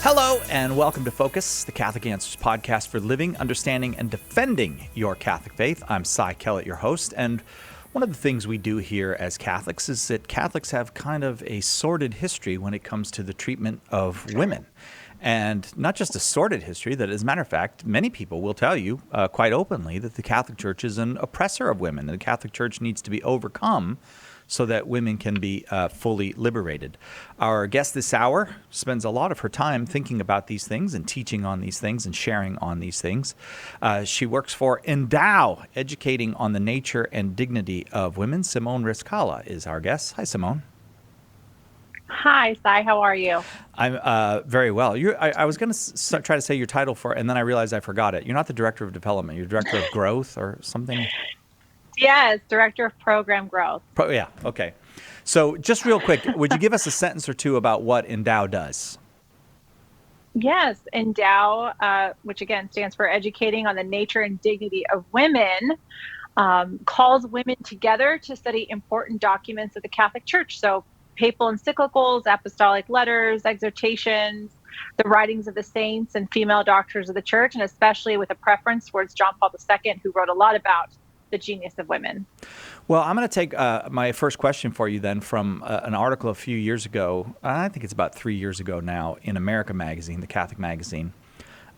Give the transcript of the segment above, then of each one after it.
Hello, and welcome to Focus, the Catholic Answers podcast for living, understanding, and defending your Catholic faith. I'm Cy Kellett, your host, and one of the things we do here as Catholics is that Catholics have kind of a sordid history when it comes to the treatment of women. And not just a sordid history, that as a matter of fact, many people will tell you quite openly that the Catholic Church is an oppressor of women, and the Catholic Church needs to be overcome so that women can be fully liberated. Our guest this hour spends a lot of her time thinking about these things and teaching on these things and sharing on these things. She works for Endow, educating on the nature and dignity of women. Simone Rizkallah is our guest. Hi, Simone. Hi, Cy. How are you? I'm very well. I was going to try to say your title and then I realized I forgot it. You're not the Director of Development. You're Director of Growth or something? Yes, Director of Program Growth. Yeah, okay. So just real quick, would you give us a sentence or two about what Endow does? Yes, Endow, which again stands for Educating on the Nature and Dignity of Women, calls women together to study important documents of the Catholic Church. So papal encyclicals, apostolic letters, exhortations, the writings of the saints and female doctors of the Church, and especially with a preference towards John Paul II, who wrote a lot about the genius of women. Well, I'm going to take my first question for you then from an article a few years ago. I think it's about 3 years ago now in America Magazine, the Catholic magazine.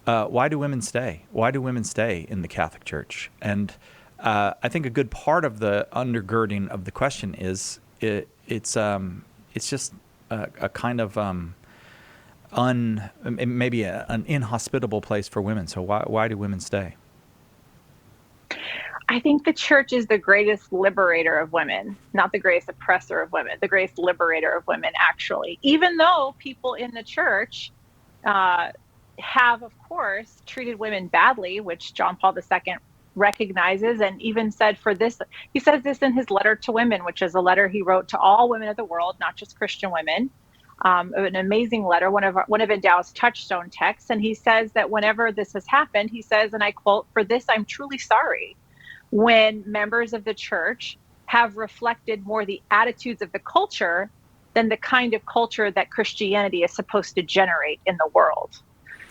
Why do women stay? Why do women stay in the Catholic Church? And I think a good part of the undergirding of the question is it's just a kind of maybe an inhospitable place for women. So why do women stay? I think the Church is the greatest liberator of women, not the greatest oppressor of women, the greatest liberator of women, actually. Even though people in the Church have, of course, treated women badly, which John Paul II recognizes and even said for this, he says this in his letter to women, which is a letter he wrote to all women of the world, not just Christian women. An amazing letter, one of Endow's touchstone texts. And he says that whenever this has happened, he says, and I quote, "For this, I'm truly sorry. When members of the Church have reflected more the attitudes of the culture than the kind of culture that Christianity is supposed to generate in the world."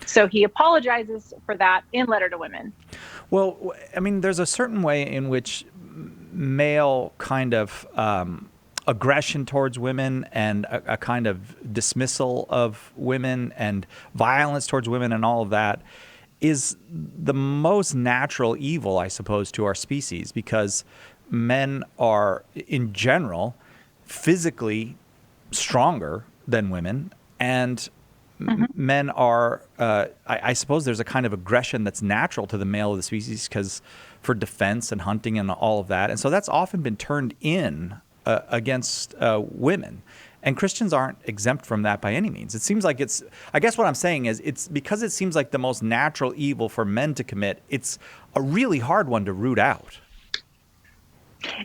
So he apologizes for that in Letter to Women. Well, I mean, there's a certain way in which male kind of aggression towards women and a kind of dismissal of women and violence towards women and all of that is the most natural evil, I suppose, to our species, because men are, in general, physically stronger than women, and men are, I suppose there's a kind of aggression that's natural to the male of the species because for defense and hunting and all of that. And so that's often been turned in against women. And Christians aren't exempt from that by any means. It seems like I guess what I'm saying is it's because it seems like the most natural evil for men to commit, it's a really hard one to root out.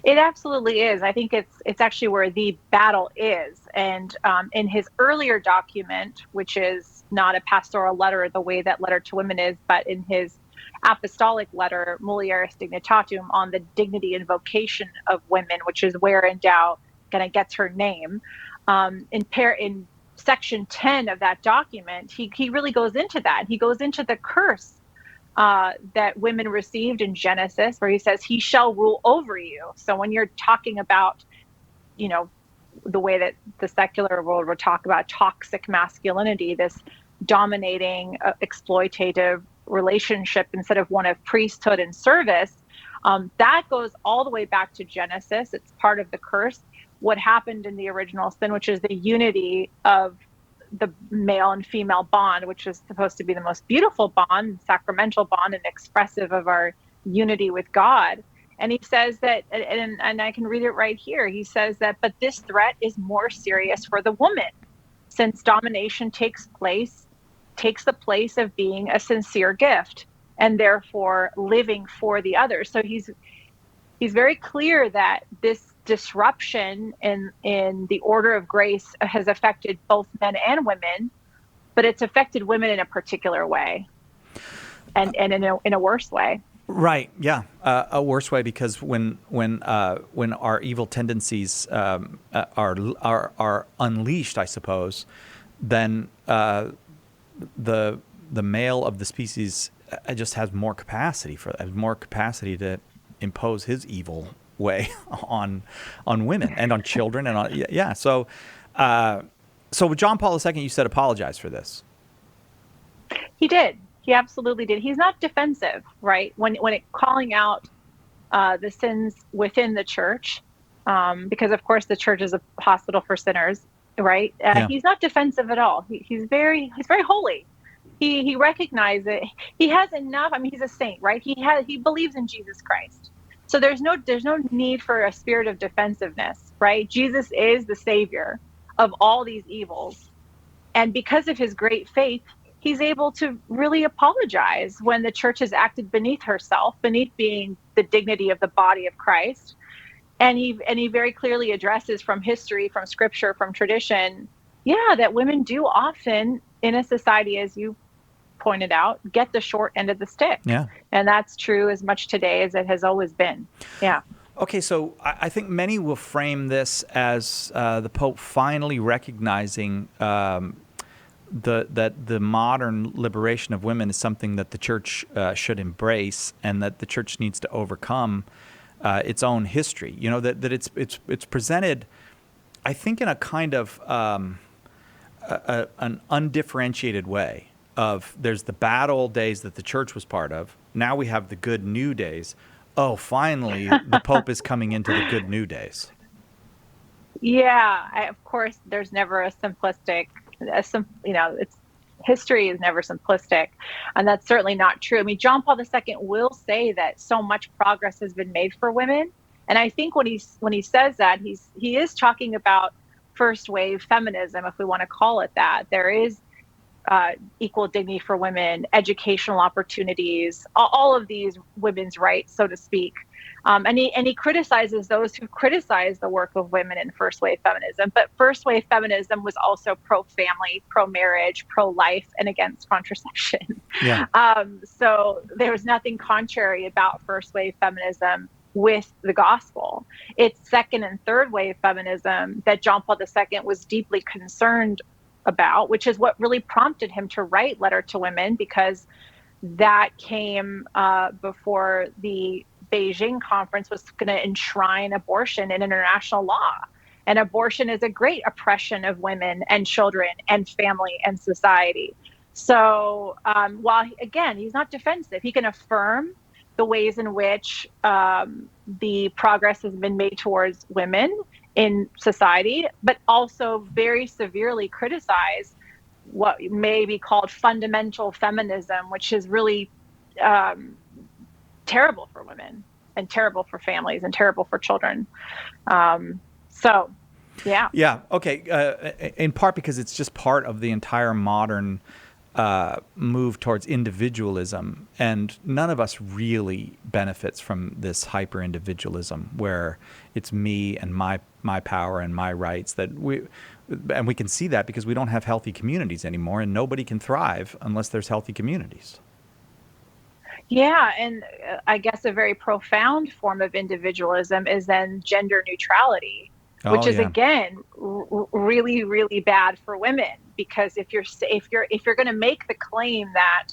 It absolutely is. I think it's actually where the battle is. And in his earlier document, which is not a pastoral letter the way that Letter to Women is, but in his apostolic letter, Mulieris Dignitatum, on the dignity and vocation of women, which is where Endow kind of gets her name. In section 10 of that document, he really goes into that. He goes into the curse that women received in Genesis, where he says, "He shall rule over you." So when you're talking about, the way that the secular world would talk about toxic masculinity, this dominating, exploitative relationship instead of one of priesthood and service, that goes all the way back to Genesis. It's part of the curse. What happened in the original sin, which is the unity of the male and female bond, which is supposed to be the most beautiful bond, sacramental bond, and expressive of our unity with God. And he says that, and I can read it right here. He says that, "But this threat is more serious for the woman, since domination takes the place of being a sincere gift, and therefore living for the other." So he's very clear that this disruption in the order of grace has affected both men and women, but it's affected women in a particular way, and in a worse way. Right. Yeah. A worse way, because when our evil tendencies are unleashed, I suppose, then the male of the species just has more capacity to impose his evil way on women and on children and on So with John Paul II, you said apologize for this. He did. He absolutely did. He's not defensive, right? When it calling out the sins within the church, because of course the church is a hospital for sinners, right? He's not defensive at all. He's very holy. He recognizes it. He has enough. I mean, he's a saint, right? He believes in Jesus Christ. So there's no need for a spirit of defensiveness, right? Jesus is the savior of all these evils. And because of his great faith, he's able to really apologize when the church has acted beneath herself, beneath being the dignity of the body of Christ. And he very clearly addresses from history, from scripture, from tradition, that women do often in a society, as you pointed out, get the short end of the stick. Yeah. And that's true as much today as it has always been. Yeah. Okay, so I think many will frame this as the Pope finally recognizing that the modern liberation of women is something that the church should embrace, and that the church needs to overcome its own history. You know, that it's presented, I think, in a kind of an undifferentiated way. There's the bad old days that the church was part of. Now we have the good new days. Oh, finally, the Pope is coming into the good new days. Yeah, of course, there's never a simplistic, history is never simplistic, and that's certainly not true. I mean, John Paul II will say that so much progress has been made for women, and I think when he says that, he is talking about first wave feminism, if we want to call it that. There is equal dignity for women, educational opportunities, all of these women's rights, so to speak. And he criticizes those who criticize the work of women in first wave feminism. But first wave feminism was also pro-family, pro-marriage, pro-life, and against contraception. Yeah. So there was nothing contrary about first wave feminism with the gospel. It's second and third wave feminism that John Paul II was deeply concerned about, which is what really prompted him to write Letter to Women, because that came before the Beijing conference was going to enshrine abortion in international law. And abortion is a great oppression of women and children and family and society. So while, again, he's not defensive, he can affirm the ways in which the progress has been made towards women in society, but also very severely criticize what may be called fundamental feminism, which is really terrible for women and terrible for families and terrible for children. Yeah. Okay. In part because it's just part of the entire modern move towards individualism, and none of us really benefits from this hyper individualism where it's me and my power and my rights, and we can see that because we don't have healthy communities anymore, and nobody can thrive unless there's healthy communities. Yeah, and I guess a very profound form of individualism is then gender neutrality, which is again really, really bad for women, because if you're going to make the claim that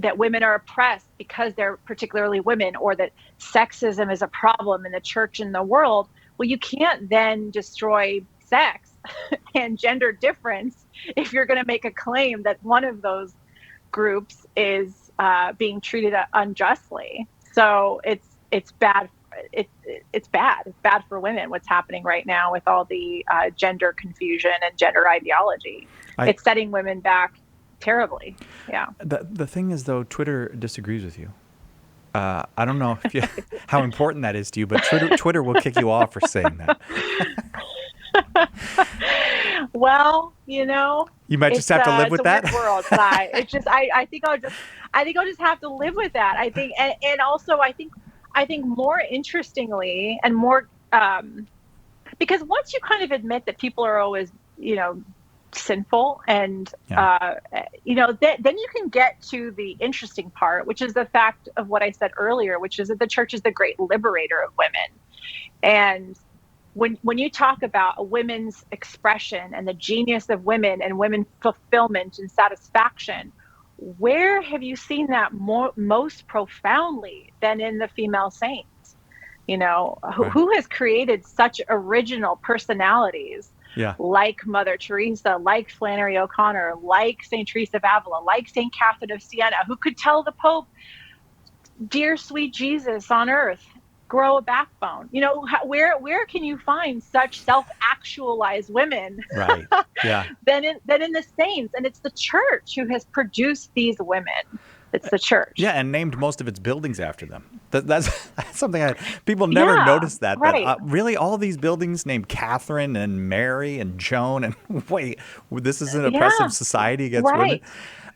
that women are oppressed because they're particularly women, or that sexism is a problem in the church and the world, well, you can't then destroy sex and gender difference if you're going to make a claim that one of those groups is being treated unjustly. So it's bad. It's bad. It's bad for women, what's happening right now with all the gender confusion and gender ideology. It's setting women back terribly. Yeah. The thing is, though, Twitter disagrees with you. I don't know how important that is to you, but Twitter will kick you off for saying that. Well, you might just have to live with that. It's a weird world, Ty. It's just I think I'll just have to live with that. I think, and also I think more interestingly and more because once you kind of admit that people are always sinful, and then you can get to the interesting part, which is the fact of what I said earlier, which is that the church is the great liberator of women. And when you talk about a women's expression and the genius of women and women fulfillment and satisfaction, where have you seen that most profoundly than in the female saints? Right. Who has created such original personalities Yeah. like Mother Teresa, like Flannery O'Connor, like St. Teresa of Avila, like St. Catherine of Siena, who could tell the Pope, dear sweet Jesus on earth, grow a backbone. Where can you find such self-actualized women Right. Yeah. than in the saints? And it's the church who has produced these women. It's the church. Yeah, and named most of its buildings after them. That's something people never Yeah, notice that. right. That really all these buildings named Catherine and Mary and Joan and wait, this is an oppressive society against women.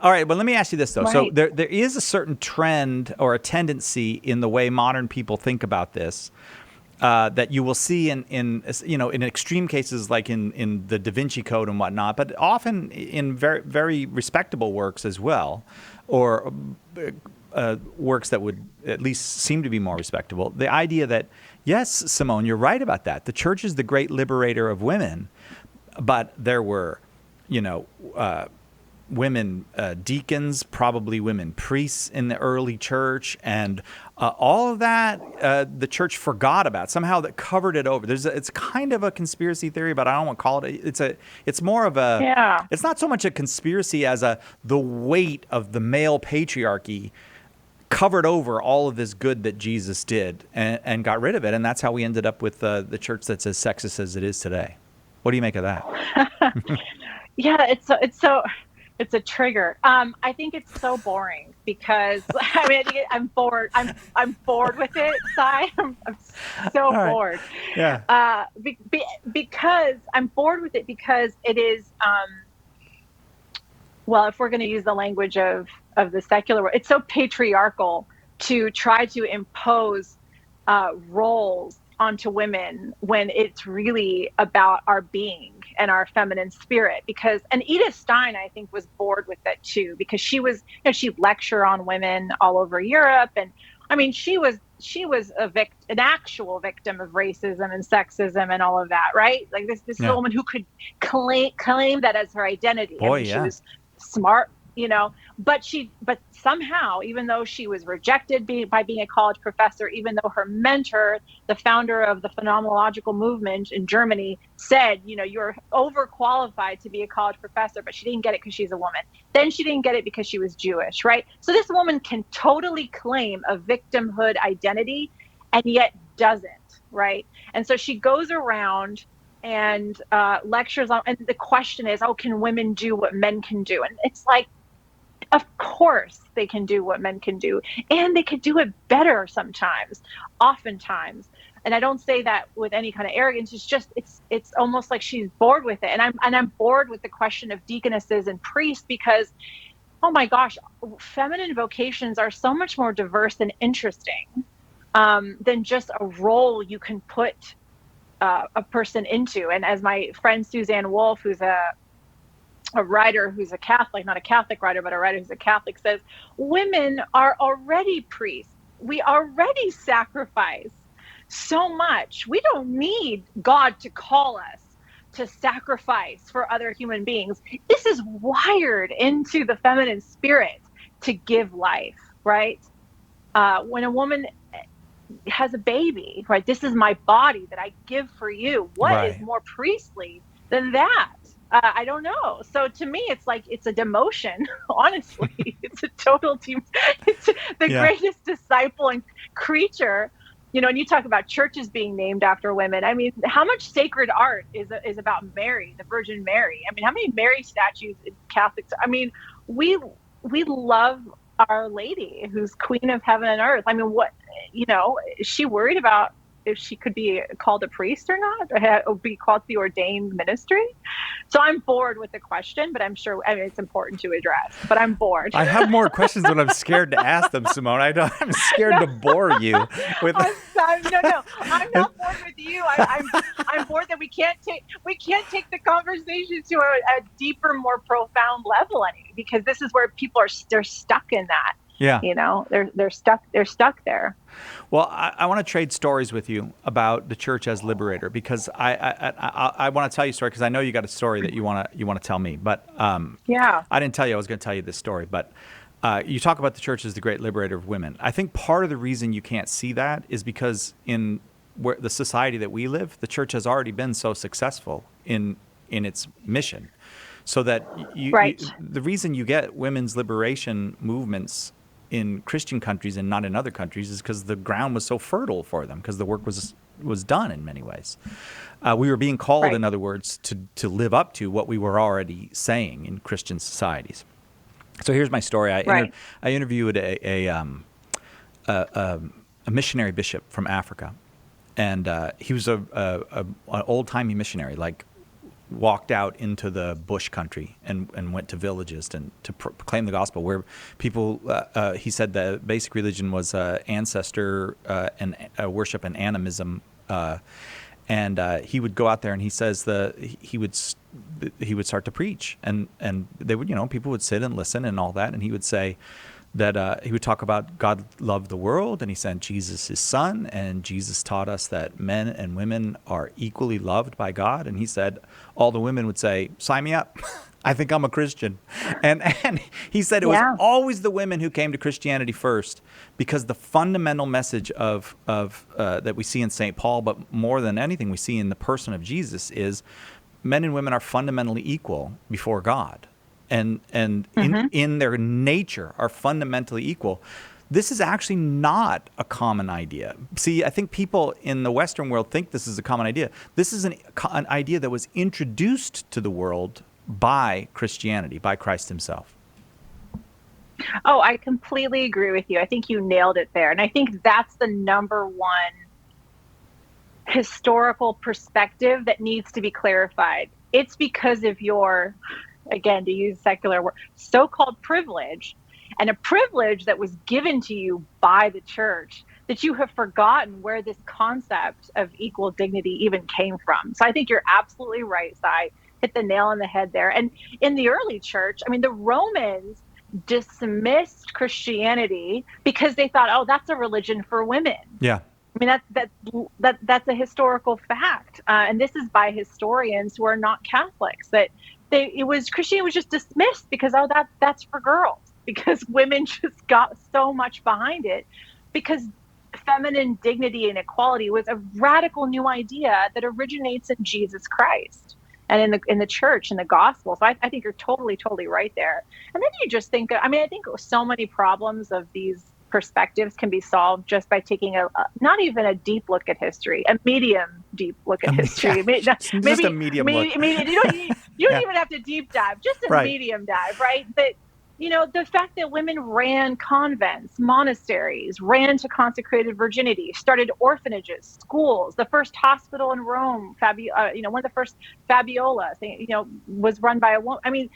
All right, but let me ask you this though. So there is a certain trend or a tendency in the way modern people think about this. That you will see in extreme cases like in the Da Vinci Code and whatnot, but often in very, very respectable works as well, or works that would at least seem to be more respectable. The idea that, yes, Simone, you're right about that. The church is the great liberator of women, but there were, women deacons, probably women priests in the early church, and all of that the church forgot about. Somehow that covered it over. It's kind of a conspiracy theory, but I don't want to call it. It's more of a. Yeah. It's not so much a conspiracy as the weight of the male patriarchy covered over all of this good that Jesus did and got rid of it, and that's how we ended up with the church that's as sexist as it is today. What do you make of that? Yeah, it's a trigger. I think it's so boring because I'm bored. I'm bored with it, Sai. I'm so bored. Yeah. Because I'm bored with it because it is. Well, if we're going to use the language of the secular world, it's so patriarchal to try to impose roles onto women when it's really about our being and our feminine spirit. And Edith Stein, I think, was bored with that too, because she'd lecture on women all over Europe. And I mean, she was an actual victim of racism and sexism and all of that, right? Like this is a woman who could claim that as her identity. She was smart, but somehow, even though she was rejected by being a college professor, even though her mentor, the founder of the phenomenological movement in Germany, said, you're overqualified to be a college professor, but she didn't get it because she's a woman. Then she didn't get it because she was Jewish, right? So this woman can totally claim a victimhood identity and yet doesn't, right? And so she goes around and lectures on, and the question is, can women do what men can do? And it's like, of course they can do what men can do, and they could do it better sometimes, oftentimes. And I don't say that with any kind of arrogance. It's just it's almost like she's bored with it, and I'm bored with the question of deaconesses and priests because, oh my gosh, feminine vocations are so much more diverse and interesting than just a role you can put a person into. And as my friend Suzanne Wolf, who's a writer who's a Catholic, not a Catholic writer, but a writer who's a Catholic, says, women are already priests. We already sacrifice so much. We don't need God to call us to sacrifice for other human beings. This is wired into the feminine spirit to give life, right? When a woman has a baby, right? This is my body that I give for you. What is more priestly than that? I don't know. So to me, it's like it's a demotion. Honestly, it's a total team. It's the greatest disciple and creature. And you talk about churches being named after women. I mean, how much sacred art is about Mary, the Virgin Mary? I mean, how many Mary statues in Catholics? I mean, we love Our Lady, who's Queen of Heaven and Earth. I mean, is she worried about if she could be called a priest or not, or be called the ordained ministry? So I'm bored with the question, but I'm sure it's important to address. But I'm bored. I have more questions, but I'm scared to ask them, Simone. I'm scared to bore you with. No, I'm not bored with you. I'm bored that we can't take the conversation to a deeper, more profound level because this is where people they're stuck in that. Yeah. They're stuck there. Well, I want to trade stories with you about the church as liberator, because I want to tell you a story, because I know you got a story that you want to tell me. But Yeah. I didn't tell you I was going to tell you this story. But you talk about the church as the great liberator of women. I think part of the reason you can't see that is because in the society that we live, the church has already been so successful in its mission, so that Right. the reason you get women's liberation movements in Christian countries and not in other countries is because the ground was so fertile for them, because the work was done in many ways. We were being called, Right. in other words, to live up to what we were already saying in Christian societies. So here's my story. Right. I interviewed a missionary bishop from Africa, and he was an old-timey missionary, like walked out into the bush country and went to villages to proclaim the gospel, where people, he said the basic religion was ancestor and worship and animism. And he would go out there, and he says he would start to preach, and they would, people would sit and listen and all that, and he would say that he would talk about God loved the world, and he sent Jesus his son, and Jesus taught us that men and women are equally loved by God. And he said all the women would say, "Sign me up." I think I'm a Christian. And he said it was Yeah. always the women who came to Christianity first, because the fundamental message of that we see in St. Paul, but more than anything we see in the person of Jesus, is men and women are fundamentally equal before God, and in their nature are fundamentally equal. This is actually not a common idea. See, I think people in the Western world think this is a common idea. This is an idea that was introduced to the world by Christianity, by Christ himself. Oh, I completely agree with you. I think you nailed it there. And I think that's the number one historical perspective that needs to be clarified. It's because of your, again, to use secular word, so-called privilege, and a privilege that was given to you by the church, that you have forgotten where this concept of equal dignity even came from. So I think you're absolutely right, Si. Hit the nail on the head there. And in the early church, I mean, the Romans dismissed Christianity because they thought, oh, that's a religion for women. Yeah. I mean, that's a historical fact. And this is by historians who are not Catholics, that Christianity was just dismissed because, oh, that's for girls, because women just got so much behind it, because feminine dignity and equality was a radical new idea that originates in Jesus Christ and in the church and the gospel. So I think you're totally right there. And then you just think, I mean, I think so many problems of these perspectives can be solved just by taking not even a deep look at history, a medium deep look at history. Yeah, just a medium look. You don't even have to deep dive, just a medium dive, right? But the fact that women ran convents, monasteries, ran to consecrated virginity, started orphanages, schools, the first hospital in Rome, one of the first Fabiola, was run by a woman. I mean,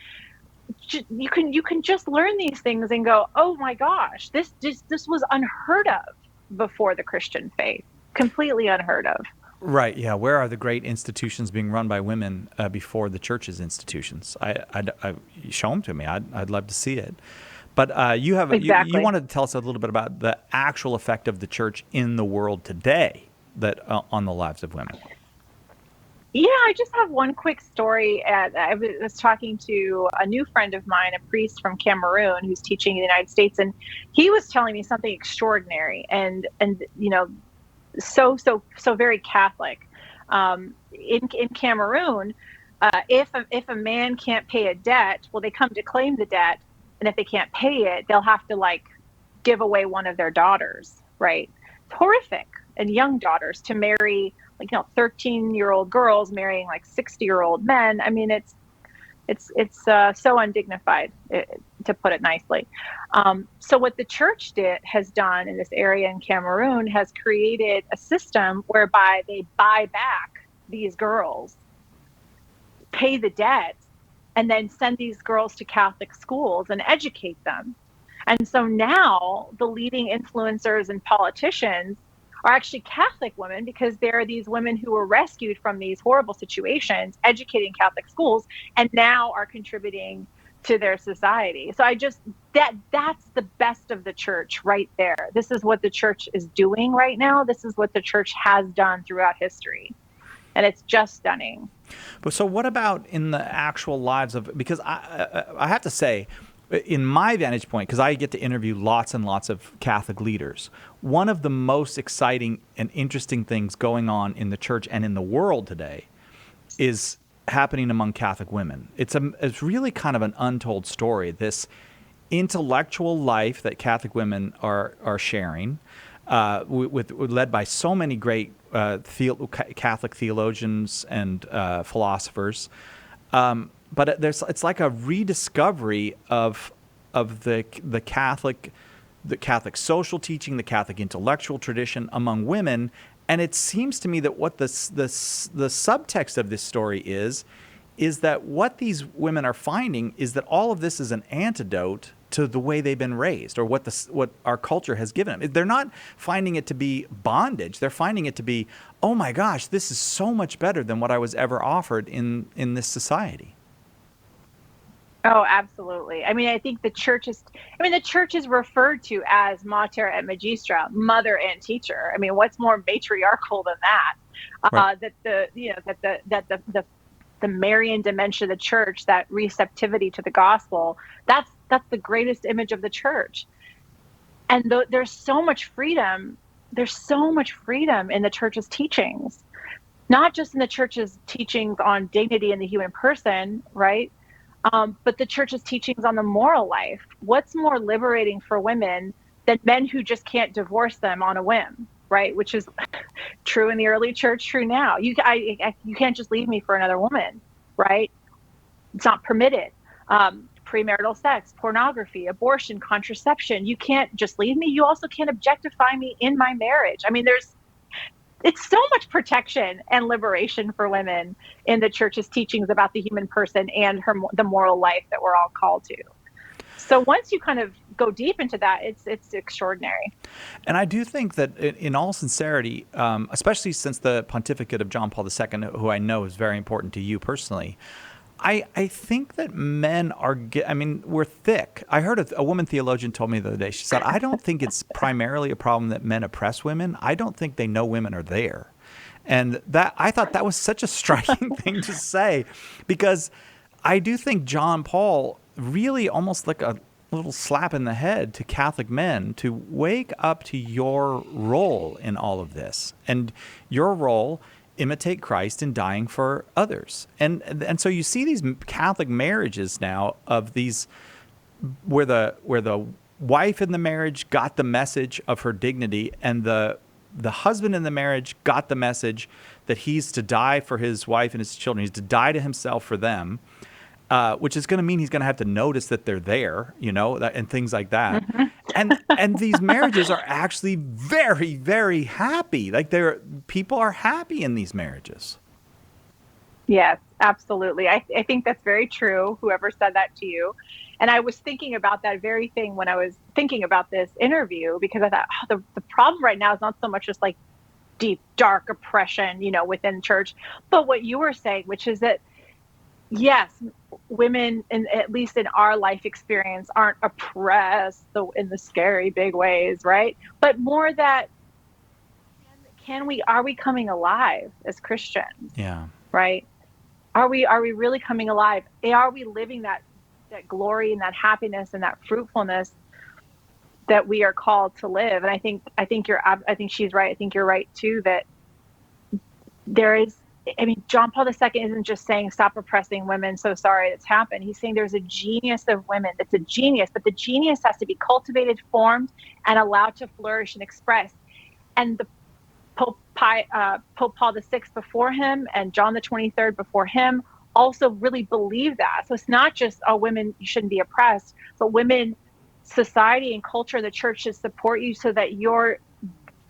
you can just learn these things and go, oh my gosh, this was unheard of before the Christian faith, completely unheard of. Right. Yeah. Where are the great institutions being run by women before the church's institutions? I show them to me. I'd love to see it. But you wanted to tell us a little bit about the actual effect of the church in the world today on the lives of women. Yeah, I just have one quick story. I was talking to a new friend of mine, a priest from Cameroon who's teaching in the United States, and he was telling me something extraordinary and so very Catholic. In Cameroon, if a man can't pay a debt, well, they come to claim the debt, and if they can't pay it, they'll have to give away one of their daughters. Right? It's horrific, and young daughters to marry 13-year-old girls marrying 60-year-old men. I mean, it's so undignified, to put it nicely. So what the church has done in this area in Cameroon has created a system whereby they buy back these girls, pay the debt, and then send these girls to Catholic schools and educate them. And so now the leading influencers and politicians are actually Catholic women, because there are these women who were rescued from these horrible situations, educating Catholic schools, and now are contributing to their society. So that's the best of the church right there. This is what the church is doing right now. This is what the church has done throughout history. And it's just stunning. But so what about in the actual lives of, because I have to say, in my vantage point, because I get to interview lots and lots of Catholic leaders, one of the most exciting and interesting things going on in the church and in the world today is happening among Catholic women. It's really kind of an untold story, this intellectual life that Catholic women are sharing, led by so many great Catholic theologians and philosophers. But it's like a rediscovery of the Catholic social teaching, the Catholic intellectual tradition among women. And it seems to me that what the subtext of this story is that what these women are finding is that all of this is an antidote to the way they've been raised, or what our culture has given them. They're not finding it to be bondage. They're finding it to be, oh my gosh, this is so much better than what I was ever offered in this society. Oh, absolutely. I mean, I think the church is referred to as Mater et Magistra, mother and teacher. I mean, what's more matriarchal than that? Right. The Marian dimension of the church, that receptivity to the gospel, that's the greatest image of the church. And there's so much freedom. There's so much freedom in the church's teachings, not just in the church's teachings on dignity in the human person, right? But the church's teachings on the moral life. What's more liberating for women than men who just can't divorce them on a whim, right? Which is true in the early church, true now. You can't just leave me for another woman, right? It's not permitted. Premarital sex, pornography, abortion, contraception. You can't just leave me. You also can't objectify me in my marriage. I mean, it's so much protection and liberation for women in the church's teachings about the human person and the moral life that we're all called to. So once you kind of go deep into that, it's extraordinary. And I do think that in all sincerity, especially since the pontificate of John Paul II, who I know is very important to you personally, I think that men we're thick. I heard a woman theologian told me the other day, she said, I don't think it's primarily a problem that men oppress women. I don't think they know women are there. And I thought that was such a striking thing to say, because I do think John Paul really almost like a little slap in the head to Catholic men to wake up to your role in all of this. And your role, imitate Christ in dying for others. And so you see these Catholic marriages now of these where the wife in the marriage got the message of her dignity, and the husband in the marriage got the message that he's to die for his wife and his children. He's to die to himself for them, which is going to mean he's going to have to notice that they're there, and things like that. Mm-hmm. And these marriages are actually very, very happy. Like people are happy in these marriages. Yes, absolutely. I think that's very true, whoever said that to you. And I was thinking about that very thing when I was thinking about this interview, because I thought, the problem right now is not so much just like deep, dark oppression, within church, but what you were saying, which is that, yes, women, at least in our life experience, aren't oppressed in the scary big ways, right? But more that, are we coming alive as Christians? Yeah. Right? Are we really coming alive? Are we living that glory and that happiness and that fruitfulness that we are called to live? And I think she's right. I think you're right too, that John Paul II isn't just saying stop oppressing women, so sorry it's happened. He's saying there's a genius of women that's a genius, but the genius has to be cultivated, formed, and allowed to flourish and express. And the Pope Paul VI before him and John the 23rd before him also really believe that. So it's not just, women, you shouldn't be oppressed, but women, society and culture, the church should support you so that your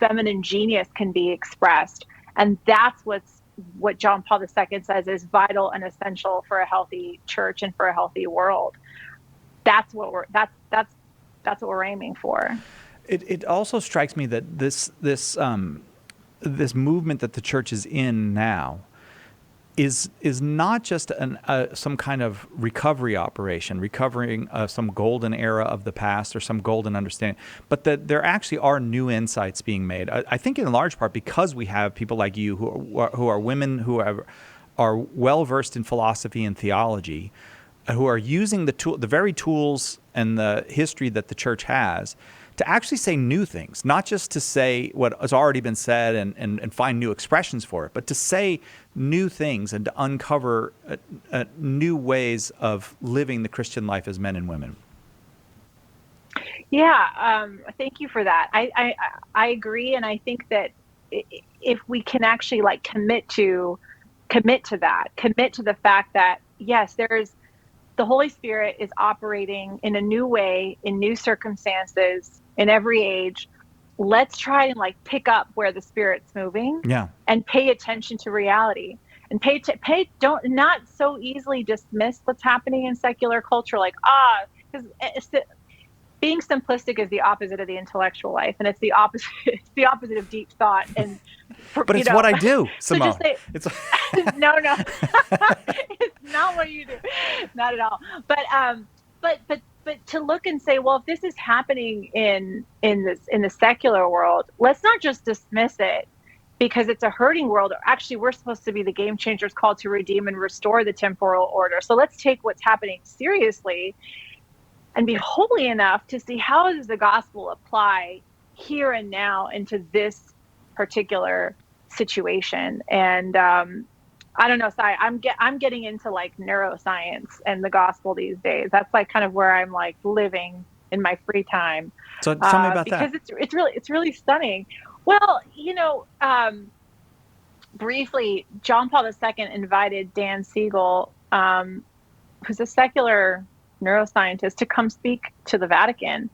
feminine genius can be expressed. And that's what John Paul II says is vital and essential for a healthy church and for a healthy world. That's what we're aiming for. It also strikes me that this movement that the church is in now is not just some kind of recovery operation, recovering some golden era of the past or some golden understanding, but that there actually are new insights being made. I think in large part because we have people like you who are women who are well versed in philosophy and theology, who are using the very tools and the history that the church has to actually say new things, not just to say what has already been said and find new expressions for it, but to say new things and to uncover new ways of living the Christian life as men and women. Yeah, thank you for that. I agree, and I think that if we can actually like commit to the fact that yes, the Holy Spirit is operating in a new way, in new circumstances, in every age. Let's try and like pick up where the Spirit's moving, and pay attention to reality, and don't not so easily dismiss what's happening in secular culture. Like because being simplistic is the opposite of the intellectual life, and it's the opposite. It's the opposite of deep thought. And but it's what I do, Simone. So just say, no, it's not what you do, not at all. But to look and say, well, if this is happening in the secular world, let's not just dismiss it because it's a hurting world. Actually, we're supposed to be the game changers called to redeem and restore the temporal order. So let's take what's happening seriously and be holy enough to see how does the gospel apply here and now into this particular situation. And I don't know, Sai, I'm getting into like neuroscience and the gospel these days. That's like kind of where I'm like living in my free time. So tell me about that. Because it's really stunning. Well, briefly, John Paul II invited Dan Siegel, who's a secular neuroscientist, to come speak to the Vatican.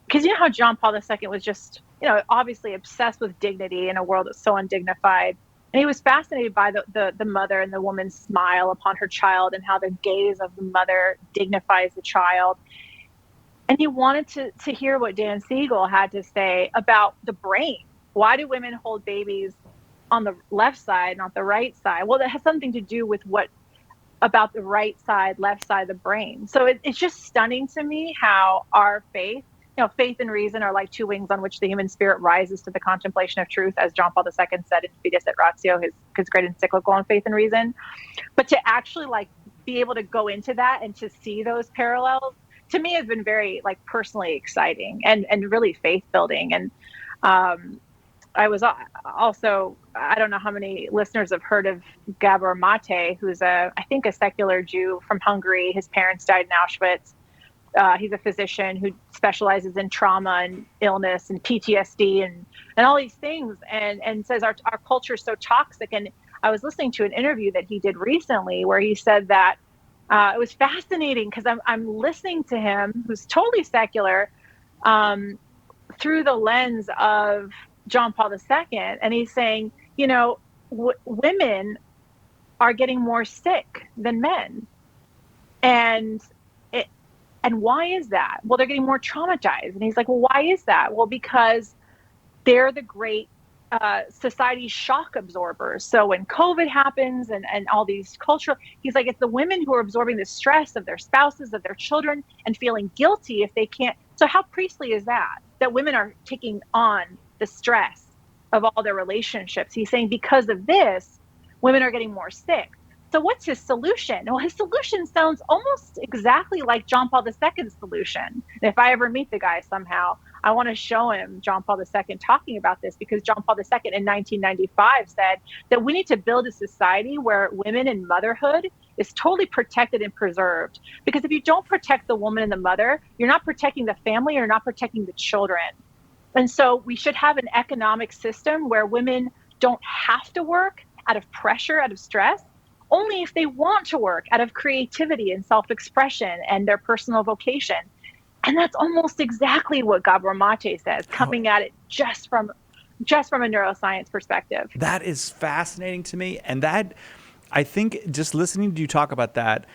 Because you know how John Paul II was just, obviously obsessed with dignity in a world that's so undignified. And he was fascinated by the mother and the woman's smile upon her child and how the gaze of the mother dignifies the child. And he wanted to hear what Dan Siegel had to say about the brain. Why do women hold babies on the left side, not the right side? Well, that has something to do with about the right side, left side of the brain. So it's just stunning to me how our faith and reason are like two wings on which the human spirit rises to the contemplation of truth, as John Paul II said in Fides et Ratio, his great encyclical on faith and reason. But to actually like be able to go into that and to see those parallels, to me, has been very like personally exciting and really faith building. And I was also, I don't know how many listeners have heard of Gabor Mate, who's I think a secular Jew from Hungary. His parents died in Auschwitz. He's a physician who specializes in trauma and illness and PTSD and all these things, and says our culture is so toxic. And I was listening to an interview that he did recently where he said that it was fascinating because I'm listening to him, who's totally secular, through the lens of John Paul II, and he's saying, women are getting more sick than men, and why is that? Well, they're getting more traumatized, and he's like, well, why is that? Well, because they're the great society shock absorbers. So when COVID happens and all these cultural, he's like, it's the women who are absorbing the stress of their spouses, of their children, and feeling guilty if they can't. So how priestly is that women are taking on the stress of all their relationships? He's saying because of this, women are getting more sick. So what's his solution? Well, his solution sounds almost exactly like John Paul II's solution. And if I ever meet the guy somehow, I want to show him John Paul II talking about this, because John Paul II in 1995 said that we need to build a society where women and motherhood is totally protected and preserved. Because if you don't protect the woman and the mother, you're not protecting the family, you're not protecting the children. And so we should have an economic system where women don't have to work out of pressure, out of stress, only if they want to work out of creativity and self-expression and their personal vocation. And that's almost exactly what Gabor Mate says, coming at it just from a neuroscience perspective. That is fascinating to me. And that, I think, just listening to you talk about that,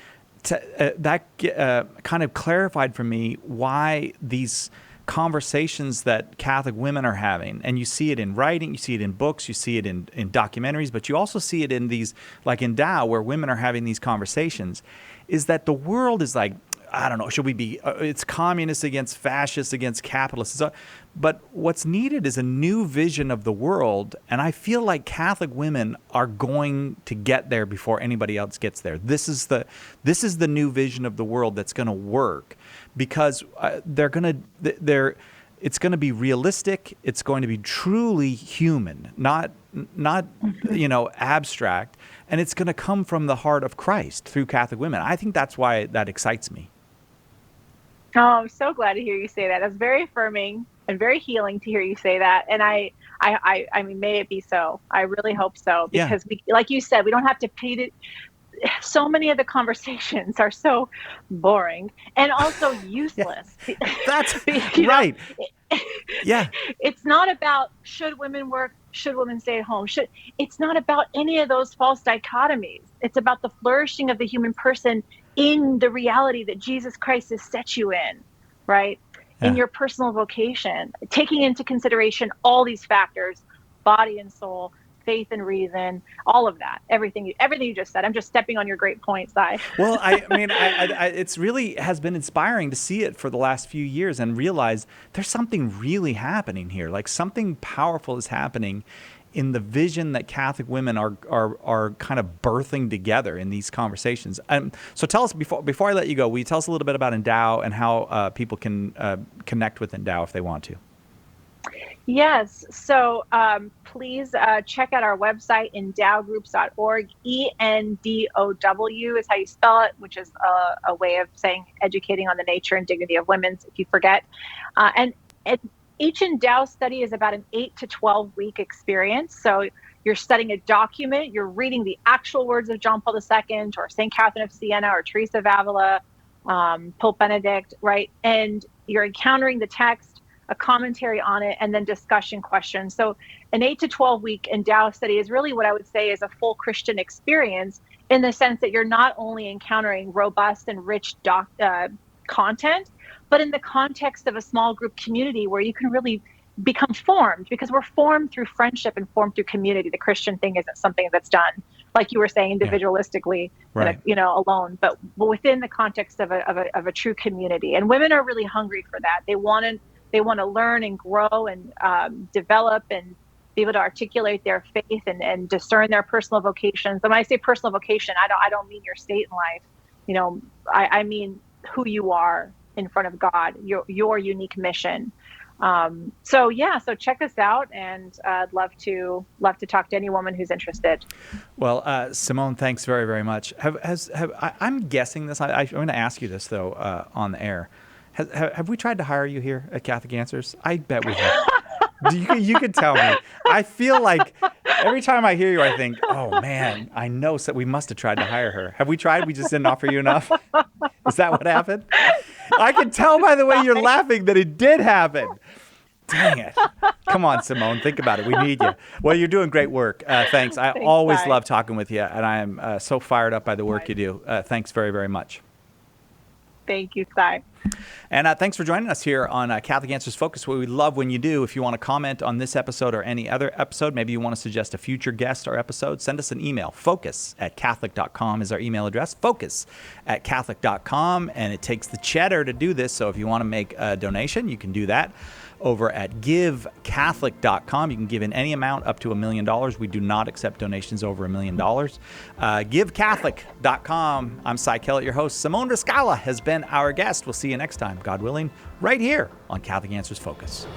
kind of clarified for me why these conversations that Catholic women are having, and you see it in writing, you see it in books, you see it in documentaries, but you also see it in these, like in Endow, where women are having these conversations, is that the world is like, I don't know, should we be, it's communists against fascists against capitalists. But what's needed is a new vision of the world. And I feel like Catholic women are going to get there before anybody else gets there. This is the new vision of the world that's going to work, because it's going to be realistic. It's going to be truly human, not abstract. And it's going to come from the heart of Christ through Catholic women. I think that's why that excites me. Oh, I'm so glad to hear you say that. That's very affirming and very healing to hear you say that. And I mean, may it be so. I really hope so, because we, like you said, we don't have to paint it. So many of the conversations are so boring and also useless. That's right. Yeah. It's not about should women work, should women stay at home. It's not about any of those false dichotomies. It's about the flourishing of the human person in the reality that Jesus Christ has set you in, right? In your personal vocation, taking into consideration all these factors, body and soul, faith and reason, all of that, everything you just said. I'm just stepping on your great points, Sai. Well, I mean, it's really has been inspiring to see it for the last few years and realize there's something really happening here. Like something powerful is happening in the vision that Catholic women are kind of birthing together in these conversations. So tell us, before I let you go, will you tell us a little bit about Endow and how people can connect with Endow if they want to? Yes. So please check out our website, endowgroups.org. ENDOW is how you spell it, which is a way of saying educating on the nature and dignity of women, if you forget. And each Endow study is about an 8 to 12 week experience. So you're studying a document, you're reading the actual words of John Paul II or St. Catherine of Siena or Teresa of Avila, Pope Benedict, right? And you're encountering the text, a commentary on it, and then discussion questions. So an 8 to 12 week Endow study is really what I would say is a full Christian experience, in the sense that you're not only encountering robust and rich content, but in the context of a small group community where you can really become formed, because we're formed through friendship and formed through community. The Christian thing isn't something that's done, like you were saying, individualistically, right, alone, but within the context of a true community. And women are really hungry for that. They want to learn and grow and develop and be able to articulate their faith and discern their personal vocations. And when I say personal vocation, I don't mean your state in life. I mean who you are in front of God, your unique mission. So check us out, and I'd love to talk to any woman who's interested. Well, Simone, thanks very, very much. I'm guessing this. I'm going to ask you this though on the air. Have we tried to hire you here at Catholic Answers? I bet we have. You could tell me. I feel like every time I hear you, I think, oh man, I know we must have tried to hire her. Have we tried? We just didn't offer you enough? Is that what happened? I can tell by the way you're laughing that it did happen. Dang it. Come on, Simone. Think about it. We need you. Well, you're doing great work. Thanks. I always love talking with you, and I am so fired up by the work you do. Thanks very, very much. Thank you, Sai. And thanks for joining us here on Catholic Answers Focus. What we love when you do, if you want to comment on this episode or any other episode, maybe you want to suggest a future guest or episode, send us an email. focus@catholic.com is our email address. focus@catholic.com. And it takes the cheddar to do this. So if you want to make a donation, you can do that over at givecatholic.com. You can give in any amount up to $1 million. We do not accept donations over $1 million. Givecatholic.com. I'm Sai Kellett, your host. Simone Rizkallah has been our guest. We'll see you next time, God willing, right here on Catholic Answers Focus.